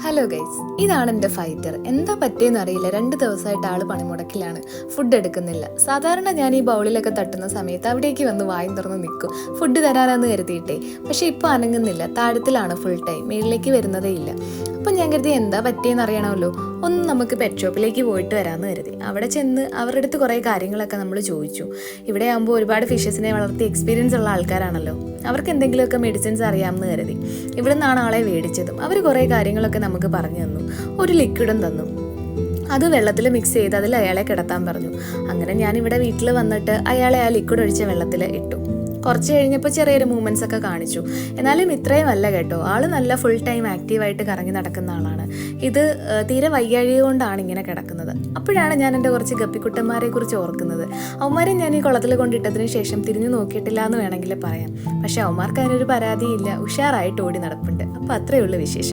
Hello guys, ഇതാണ് എൻ്റെ fighter. എന്താ പറ്റിയെന്ന് അറിയില്ല. 2 ദിവസമായിട്ട് ആള് പണിമുടക്കിലാണ്. ഫുഡ് എടുക്കുന്നില്ല. സാധാരണ ഞാൻ ഈ ബൗളിലൊക്കെ തട്ടുന്ന സമയത്ത് അവിടേക്ക് വന്ന് വായും തുറന്ന് നിൽക്കും, ഫുഡ് തരാനാന്ന് കരുതിയിട്ടേ. പക്ഷെ ഇപ്പോൾ അനങ്ങുന്നില്ല. താഴത്തിലാണ് ഫുൾ ടൈം, മേളിലേക്ക് വരുന്നതേ ഇല്ല. അപ്പം ഞാൻ കരുതി എന്താ പറ്റിയെന്ന് അറിയണമല്ലോ, ഒന്ന് നമുക്ക് പെറ്റ് ഷോപ്പിലേക്ക് പോയിട്ട് വരാമെന്ന് കരുതി. അവിടെ ചെന്ന് അവരുടെ അടുത്ത് കുറേ കാര്യങ്ങളൊക്കെ നമ്മൾ ചോദിച്ചു. ഇവിടെ ആകുമ്പോൾ ഒരുപാട് ഫിഷസിനെ വളർത്തി എക്സ്പീരിയൻസ് ഉള്ള ആൾക്കാരാണല്ലോ, അവർക്ക് എന്തെങ്കിലുമൊക്കെ മെഡിസിൻസ് അറിയാമെന്ന് കരുതി ഇവിടെ നിന്നാണ് ആളെ മേടിച്ചതും. അവർ കുറേ കാര്യങ്ങളൊക്കെ നമുക്ക് പറഞ്ഞു തന്നു. ഒരു ലിക്വിഡും തന്നു. അത് വെള്ളത്തിൽ മിക്സ് ചെയ്ത് അതിൽ അയാളെ കിടത്താൻ പറഞ്ഞു. അങ്ങനെ ഞാനിവിടെ വീട്ടിൽ വന്നിട്ട് അയാളെ ആ ലിക്വിഡ് ഒഴിച്ച വെള്ളത്തിൽ ഇട്ടു. കുറച്ച് കഴിഞ്ഞപ്പോൾ ചെറിയൊരു മൂവ്മെൻറ്റ്സ് ഒക്കെ കാണിച്ചു. എന്നാലും ഇത്രയും അല്ല കേട്ടോ, ആള് നല്ല ഫുൾ ടൈം ആക്റ്റീവായിട്ട് കറങ്ങി നടക്കുന്ന ആളാണ്. ഇത് തീരെ വയ്യാഴിക കൊണ്ടാണ് ഇങ്ങനെ കിടക്കുന്നത്. അപ്പോഴാണ് ഞാൻ എൻ്റെ കുറച്ച് ഗപ്പിക്കുട്ടന്മാരെ കുറിച്ച് ഓർക്കുന്നത്. അവന്മാരെ ഞാൻ ഈ കുളത്തിൽ കൊണ്ടിട്ടതിന് ശേഷം തിരിഞ്ഞു നോക്കിയിട്ടില്ല എന്ന് വേണമെങ്കിൽ പറയാം. പക്ഷെ അവന്മാർക്ക് അതിനൊരു പരാതിയില്ല, ഉഷാറായിട്ട് ഓടി നടപ്പുണ്ട്. അപ്പോൾ അത്രയേ ഉള്ളൂ വിശേഷം.